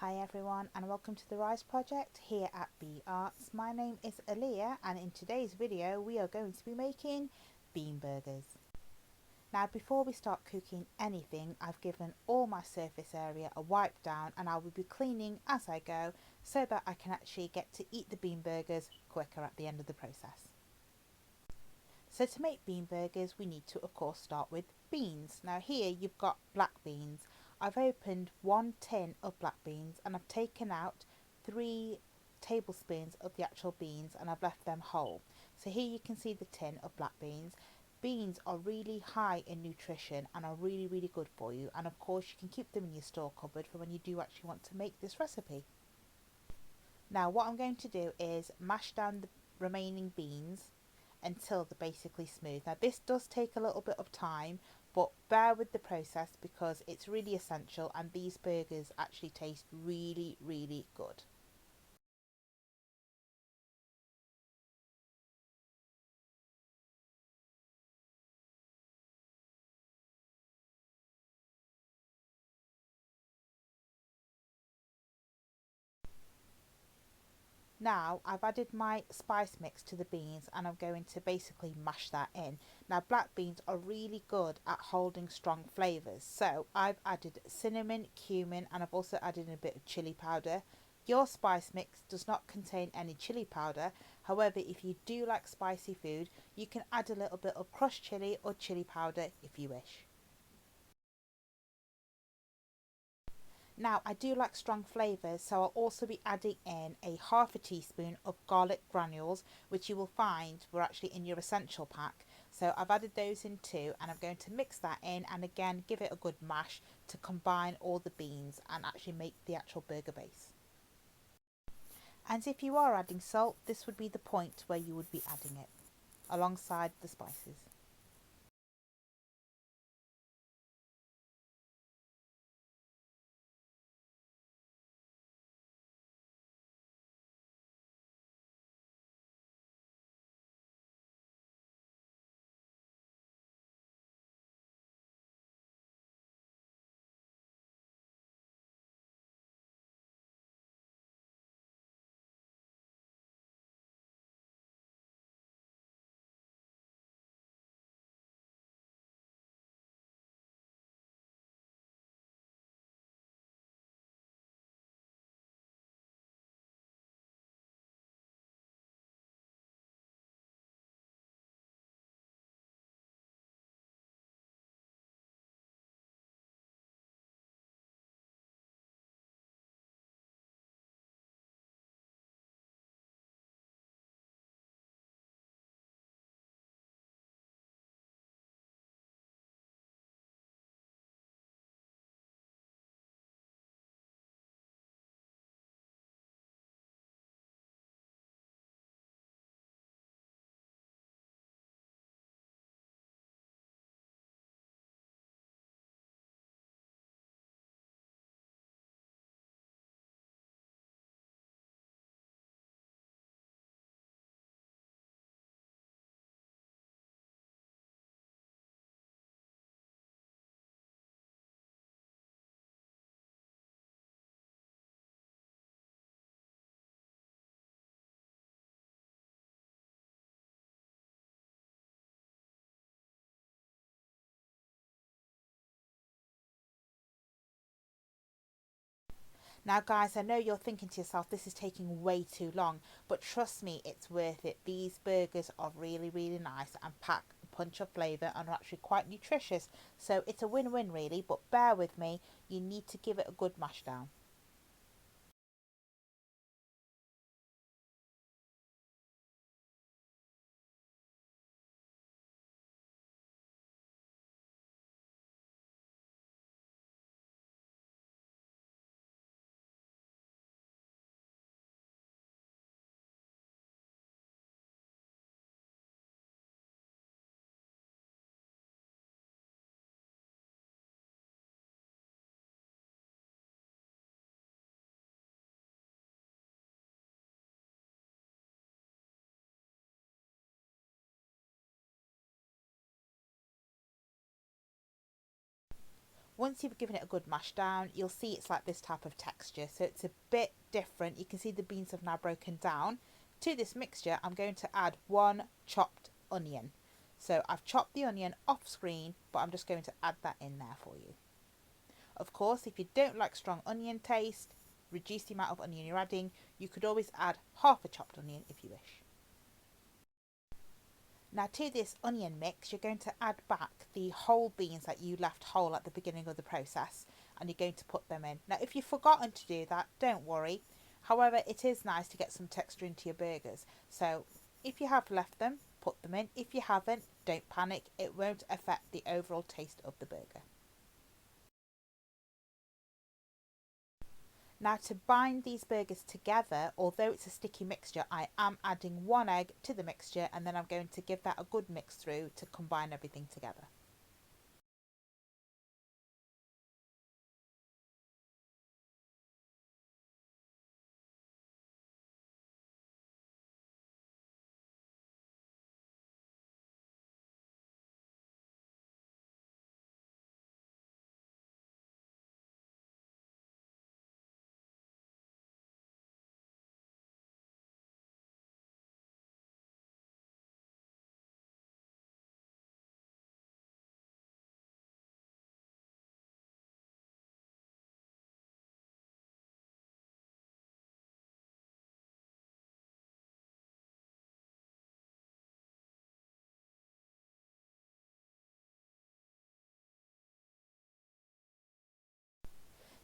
Hi everyone and welcome to the Rise Project here at Bee Arts. My name is Aaliyah and in today's video we are going to be making bean burgers. Now before we start cooking anything, I've given all my surface area a wipe down and I will be cleaning as I go so that I can actually get to eat the bean burgers quicker at the end of the process. So to make bean burgers we need to of course start with beans. Now here you've got black beans. I've opened one tin of black beans and I've taken out 3 tablespoons of the actual beans and I've left them whole. So here you can see the tin of black beans. Beans are really high in nutrition and are really good for you, and of course you can keep them in your store cupboard for when you do actually want to make this recipe. Now what I'm going to do is mash down the remaining beans until they're basically smooth. Now this does take a little bit of time, but bear with the process because it's really essential and these burgers actually taste really good. Now I've added my spice mix to the beans and I'm going to basically mash that in. Now black beans are really good at holding strong flavours, so I've added cinnamon, cumin, and I've also added a bit of chili powder. Your spice mix does not contain any chili powder, however if you do like spicy food you can add a little bit of crushed chili or chili powder if you wish. Now I do like strong flavours, so I'll also be adding in a half a teaspoon of garlic granules, which you will find were actually in your essential pack. So I've added those in too and I'm going to mix that in and again give it a good mash to combine all the beans and actually make the actual burger base. And if you are adding salt, this would be the point where you would be adding it alongside the spices. Now guys, I know you're thinking to yourself this is taking way too long, but trust me, it's worth it. These burgers are really nice and pack a punch of flavour and are actually quite nutritious, so it's a win-win really, but bear with me, you need to give it a good mash down. Once you've given it a good mash down, you'll see it's like this type of texture. So it's a bit different. You can see the beans have now broken down. To this mixture, I'm going to add 1 chopped onion. So I've chopped the onion off screen, but I'm just going to add that in there for you. Of course, if you don't like strong onion taste, reduce the amount of onion you're adding. You could always add half a chopped onion if you wish. Now to this onion mix, you're going to add back the whole beans that you left whole at the beginning of the process, and you're going to put them in. Now if you've forgotten to do that, don't worry. However, it is nice to get some texture into your burgers. So if you have left them, put them in. If you haven't, don't panic. It won't affect the overall taste of the burger. Now to bind these burgers together, although it's a sticky mixture, I am adding 1 egg to the mixture, and then I'm going to give that a good mix through to combine everything together.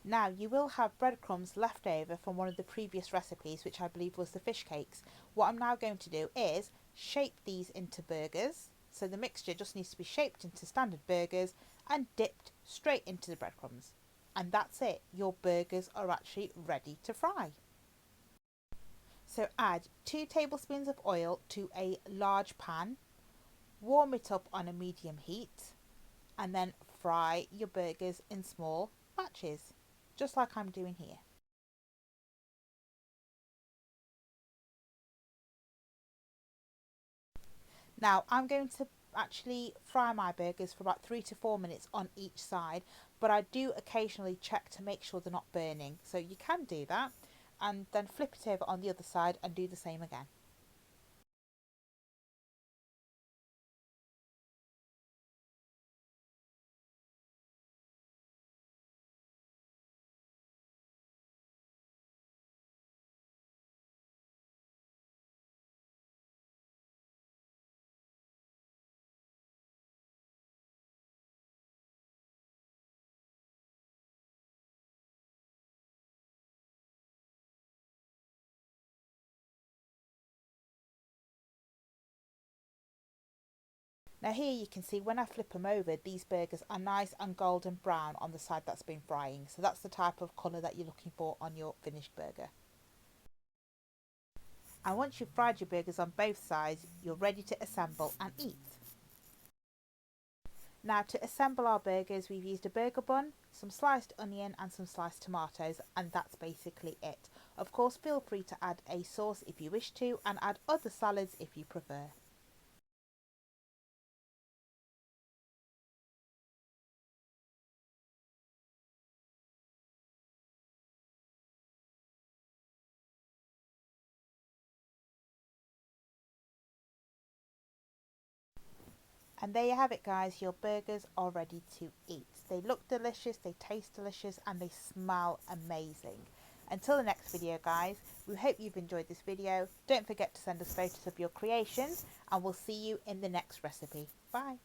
Now you will have breadcrumbs left over from one of the previous recipes, which I believe was the fish cakes. What I'm now going to do is shape these into burgers. So the mixture just needs to be shaped into standard burgers and dipped straight into the breadcrumbs. And that's it. Your burgers are actually ready to fry. So add 2 tablespoons of oil to a large pan, warm it up on a medium heat, and then fry your burgers in small batches, just like I'm doing here. Now I'm going to actually fry my burgers for about 3 to 4 minutes on each side, but I do occasionally check to make sure they're not burning. So you can do that and then flip it over on the other side and do the same again. Now here you can see when I flip them over, these burgers are nice and golden brown on the side that's been frying. So that's the type of colour that you're looking for on your finished burger. And once you've fried your burgers on both sides, you're ready to assemble and eat. Now to assemble our burgers, we've used a burger bun, some sliced onion and some sliced tomatoes, and that's basically it. Of course, feel free to add a sauce if you wish to, and add other salads if you prefer. And there you have it, guys. Your burgers are ready to eat. They look delicious, they taste delicious, and they smell amazing. Until the next video, guys, we hope you've enjoyed this video. Don't forget to send us photos of your creations, and we'll see you in the next recipe. Bye.